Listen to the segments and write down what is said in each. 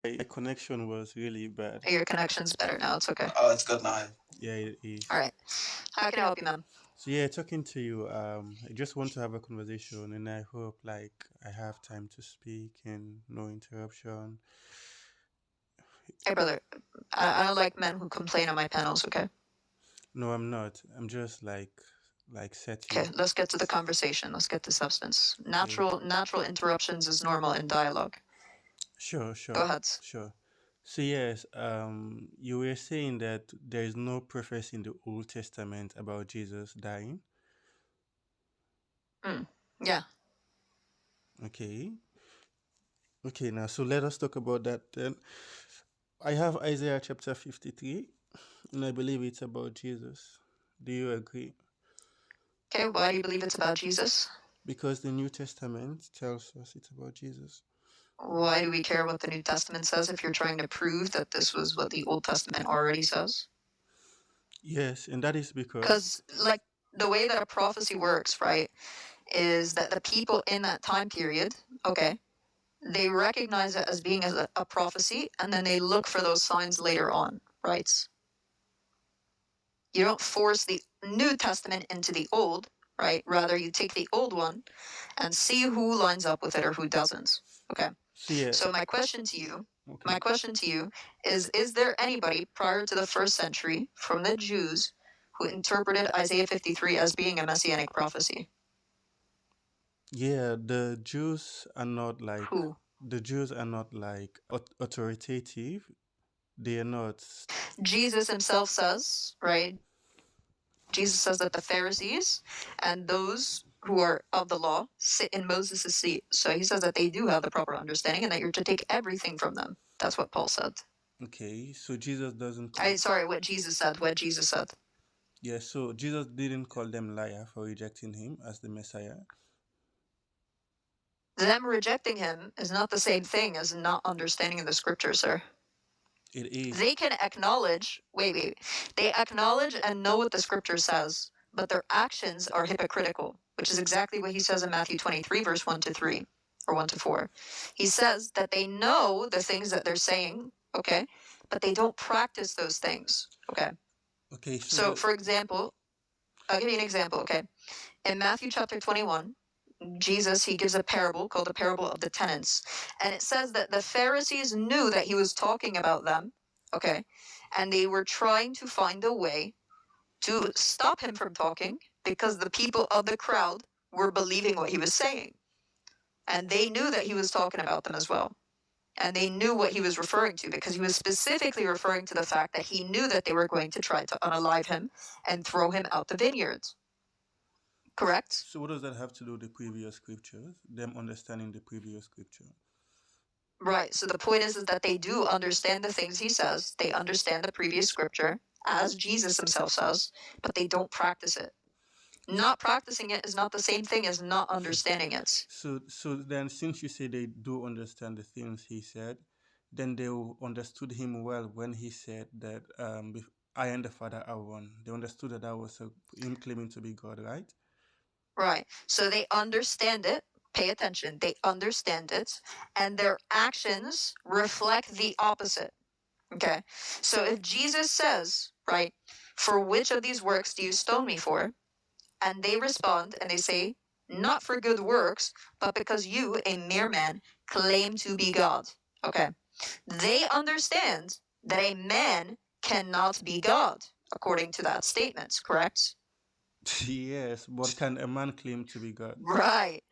My connection was really bad. Your connection's better now. It's okay. Oh, it's good now. Yeah, it All is. right. How can I help you, ma'am? So yeah, talking to you, I just want to have a conversation, and I hope like I have time to speak and no interruption. Hey, brother. I don't like men who complain on my panels. Okay. No, I'm not. I'm just like Okay. setting. Let's get to the conversation. Let's get to substance. Yeah, Natural interruptions is normal in dialogue. sure, Go sure, ahead. sure. So yes, you were saying that there is no prophecy in the Old Testament about Jesus dying. Mm. Yeah. Okay, okay. Now, so let us talk about that then. I have Isaiah chapter 53, and I believe it's about Jesus. Do you agree? Okay. Why do you believe it's about Jesus? Because the New Testament tells us it's about Jesus. Why do we care what the New Testament says if you're trying to prove that this was what the Old Testament already says? Yes, and that is because, Because, like, the way that a prophecy works, right, is that the people in that time period, okay, they recognize it as being a prophecy, and then they look for those signs later on, right? You don't force the New Testament into the Old, right? Rather, you take the old one and see who lines up with it or who doesn't. Okay. so yeah, So my okay. question to you is there anybody prior to the first century from the Jews who interpreted Isaiah 53 as being a messianic prophecy? Yeah, Who? the Jews are not like authoritative. They are not. Jesus himself says, right? Jesus says that the Pharisees and those who are of the law sit in Moses' seat. So he says that they do have the proper understanding and that you're to take everything from them. That's what Paul said. Okay, so Jesus doesn't call. Sorry, what Jesus said. What Jesus said. Yeah, so Jesus didn't call them liar for rejecting him as the Messiah. Them rejecting him is not the same thing as not understanding the scripture, sir. It is. They can acknowledge, wait, they acknowledge and know what the scripture says, but their actions are hypocritical, which is exactly what he says in Matthew 23, verse 1 to 3, or 1 to 4. He says that they know the things that they're saying, okay, but they don't practice those things, okay. Okay, so So, for example, I'll give you an example, okay. In Matthew chapter 21, Jesus, he gives a parable called the parable of the tenants. And it says that the Pharisees knew that he was talking about them, okay? And they were trying to find a way to stop him from talking because the people of the crowd were believing what he was saying. And they knew that he was talking about them as well. And they knew what he was referring to because he was specifically referring to the fact that he knew that they were going to try to unalive him and throw him out the vineyards. Correct? so what does that have to do with the previous scriptures? Them understanding the previous scripture. Right. So the point is that they do understand the things he says. They understand the previous scripture, as Jesus himself says, but they don't practice it. Not practicing it is not the same thing as not understanding it. So then, since you say they do understand the things he said, then they understood him well when he said that I and the Father are one. They understood that that was him claiming to be God, right? Right. So they understand it. Pay attention. They understand it, and their actions reflect the opposite. Okay. So if Jesus says, right, for which of these works do you stone me for? And they respond and they say, not for good works, but because you, a mere man, claim to be God. Okay. They understand that a man cannot be God, according to that statement, correct? Yes, but can a man claim to be God? Right.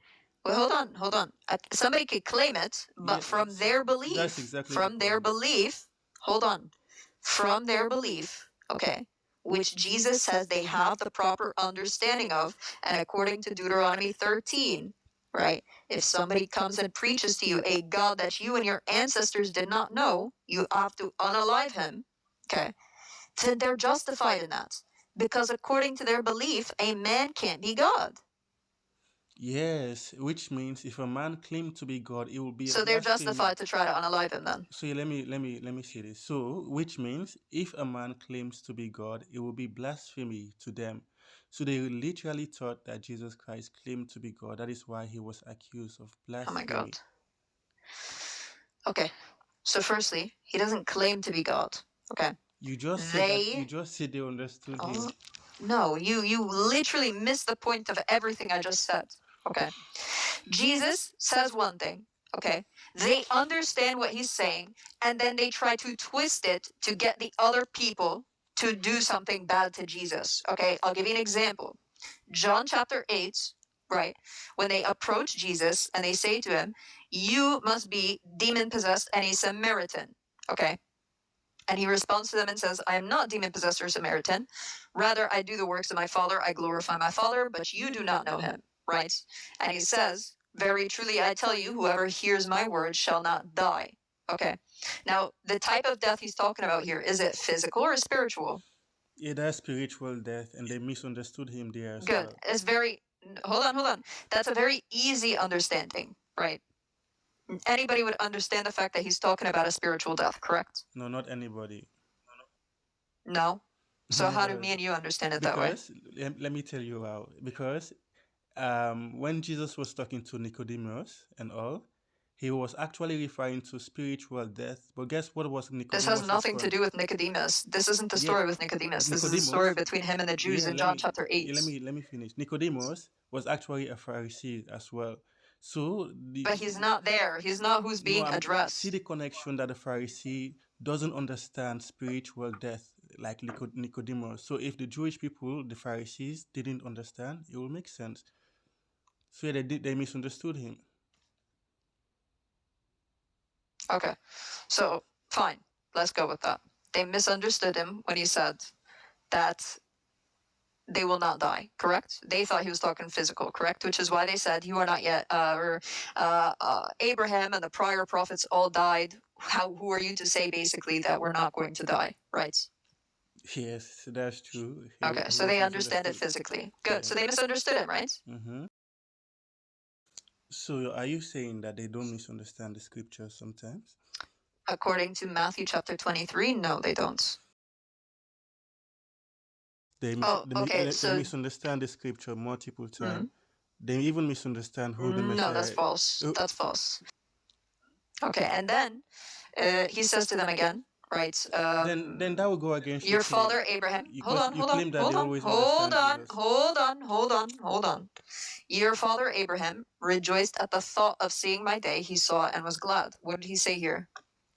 Well, hold on. Somebody could claim it, but Yeah, that's exactly the from their point. belief, hold on, from their belief, okay, which Jesus says they have the proper understanding of, and according to Deuteronomy 13, right, if somebody comes and preaches to you a God that you and your ancestors did not know, you have to unalive him, okay, then they're justified in that. Because according to their belief, a man can't be God. Yes, which means if a man claimed to be God, it will be a So they're blasphemy. justified to try to unalive him then. So yeah, let me say this. So, which means if a man claims to be God, it will be blasphemy to them. So they literally thought that Jesus Christ claimed to be God. That is why he was accused of Oh my god. blasphemy. Okay. So firstly, he doesn't claim to be God. Okay. You just said that. You just said they understood him. No, you literally missed the point of everything I just said. Okay. Jesus says one thing. Okay. They understand what he's saying, and then they try to twist it to get the other people to do something bad to Jesus. Okay. I'll give you an example. John chapter 8, right? When they approach Jesus and they say to him, "You must be demon possessed and a Samaritan." Okay. And he responds to them and says, "I am not demon possessed or Samaritan. Rather, I do the works of my Father. I glorify my Father, but you do not know him." Right? And he says, "Very truly, I tell you, whoever hears my words shall not die." Okay. Now, the type of death he's talking about here, is it physical or spiritual? Yeah, that's spiritual death, and they misunderstood him there as Good. well. It's very, hold on. That's a very easy understanding, right? Anybody would understand the fact that he's talking about a spiritual death, correct? No, not anybody. No? So how do No, me and you understand it that way? because let me tell you how. Because when Jesus was talking to Nicodemus and all, he was actually referring to spiritual death. But guess what was This has Nicodemus' nothing to response? do with Nicodemus. This isn't the Yeah, story with Nicodemus. This is the story Nicodemus. between him and the Jews Yeah, in John chapter 8. let me finish. Nicodemus was actually a Pharisee as well. So But he's not there. He's not who's no, being I'm see addressed. the connection that the Pharisee doesn't understand spiritual death like Nicodemus. So if the Jewish people, the Pharisees, didn't understand, it will make sense. So yeah, they misunderstood him. Okay. So, fine. Let's go with that. They misunderstood him when he said that they will not die, correct? They thought he was talking physical, correct? Which is why they said, "You are not yet," Abraham and the prior prophets all died. Who are you to say, basically, that we're not going to die, right? Yes, that's true. Okay, He so was they understand it misunderstood. physically. Good. Yeah. So they misunderstood him, right? Mm-hmm. So are you saying that they don't misunderstand the scriptures sometimes? According to Matthew chapter 23, no, they don't. Oh, okay. They So, misunderstand the scripture multiple times. mm, They even misunderstand who the no, that's Messiah. false. Oh, That's false. Okay, and then he says to them again, right? then that will go against Your father Abraham. Hold because on, you hold on, claim that they hold on, always hold understand on, Jesus. hold on, hold on, hold on. Your father Abraham rejoiced at the thought of seeing my day. He saw it and was glad. What did he say here?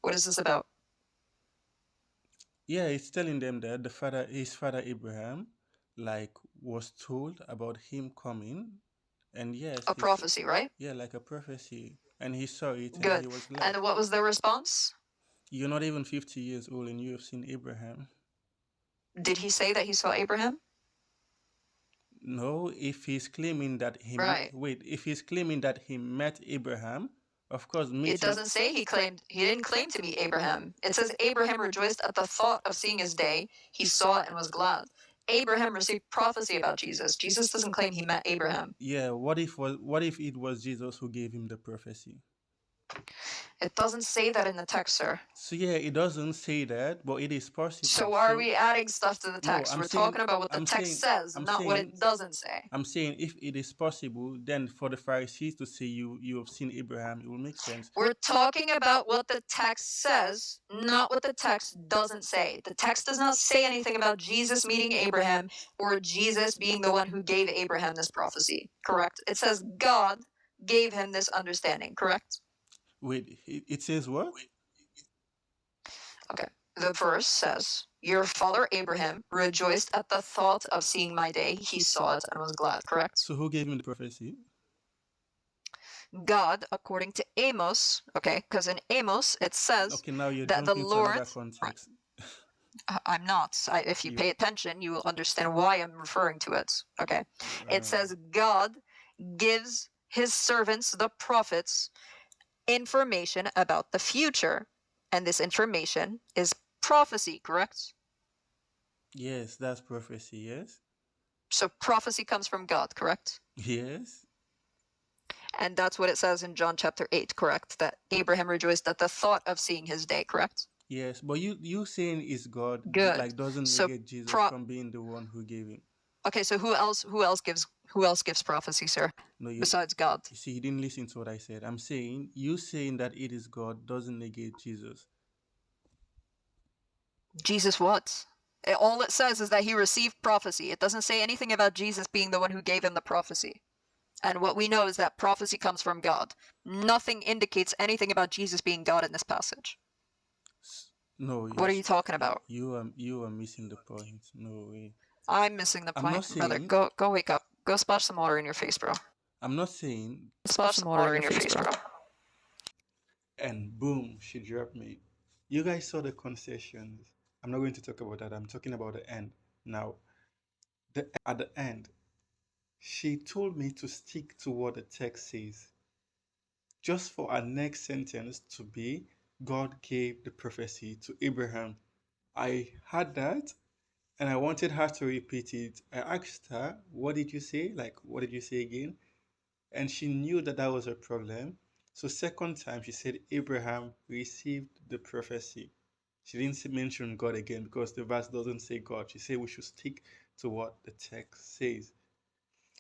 What is this about? Yeah, it's telling them that his father Abraham, like, was told about him coming, and yes, A prophecy, right? yeah, like a prophecy, and he saw it and he Good. was glad. And what was the response? You're not even 50 years old and you have seen Abraham. Did he say that he saw Abraham? No, if he's claiming that he Right. wait, if he's claiming that he met Abraham, of course, It meeting. doesn't say he claimed. He didn't claim to meet Abraham. It says Abraham rejoiced at the thought of seeing his day. He saw it and was glad. Abraham received prophecy about Jesus. Jesus doesn't claim he met Abraham. Yeah, what if it was Jesus who gave him the prophecy? It doesn't say that in the text, sir. So yeah, it doesn't say that, but it is possible. So why are we adding stuff to the text? We're talking about what the text says, not what it doesn't say. I'm saying if it is possible, then for the Pharisees to say you have seen Abraham, it will make sense. We're talking about what the text says, not what the text doesn't say. The text does not say anything about Jesus meeting Abraham or Jesus being the one who gave Abraham this prophecy, correct? It says God gave him this understanding, correct? Wait, it says what? Okay. The verse says, "Your father Abraham rejoiced at the thought of seeing my day. He saw it and was glad," correct? So who gave him the prophecy? God, according to Amos, okay, because in Amos it says Okay, now you're that the jumping to Lord. another context. I'm not. If you pay attention, you will understand why I'm referring to it. Okay. It says God gives his servants, the prophets, information about the future. And this information is prophecy, correct? Yes, that's prophecy, yes. So prophecy comes from God, correct? Yes. And that's what it says in John chapter 8, correct? That Abraham rejoiced at the thought of seeing his day, correct? Yes, but you saying is God Good. like doesn't So negate Jesus from being the one who gave him. Okay, so who else gives prophecy, sir? No, Besides God? you see, you didn't listen to what I said. I'm saying you saying that it is God doesn't negate Jesus. Jesus what? All it says is that he received prophecy. It doesn't say anything about Jesus being the one who gave him the prophecy. And what we know is that prophecy comes from God. Nothing indicates anything about Jesus being God in this passage. No, What are you talking about? you are missing the point. No way. I'm missing the I'm not point, brother. saying Go wake up. Go splash some water in your face, bro. I'm not saying Splash some water in your face, bro. and boom, she dropped me. You guys saw the concessions. I'm not going to talk about that. I'm talking about the end. Now, at the end, she told me to stick to what the text says. Just for our next sentence to be, God gave the prophecy to Abraham. I had that and I wanted her to repeat it. I asked her, what did you say? Like, what did you say again? And she knew that that was a problem. So second time she said Abraham received the prophecy. She didn't mention God again because the verse doesn't say God. She said we should stick to what the text says.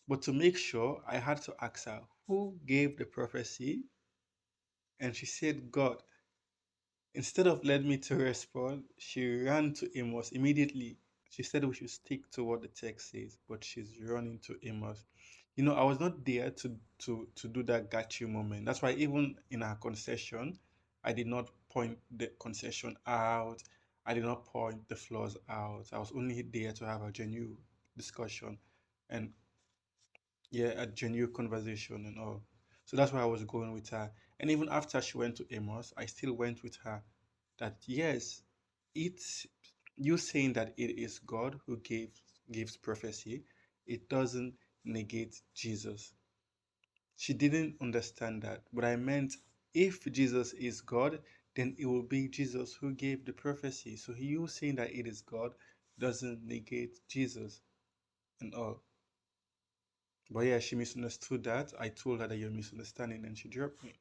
But to make sure, I had to ask her who gave the prophecy, and she said God. Instead of letting me to respond, she ran to Amos immediately. She said we should stick to what the text says, but she's running to Amos. You know, I was not there to do that got you moment. That's why even in our concession, I did not point the concession out. I did not point the flaws out. I was only there to have a genuine discussion and yeah, a genuine conversation and all. So that's why I was going with her. And even after she went to Amos, I still went with her that yes, it's you saying that it is God who gives prophecy, it doesn't negate Jesus. She didn't understand that, but I meant if Jesus is God, then it will be Jesus who gave the prophecy. So you saying that it is God doesn't negate Jesus and all. But yeah, she misunderstood that. I told her that you're misunderstanding and she dropped me.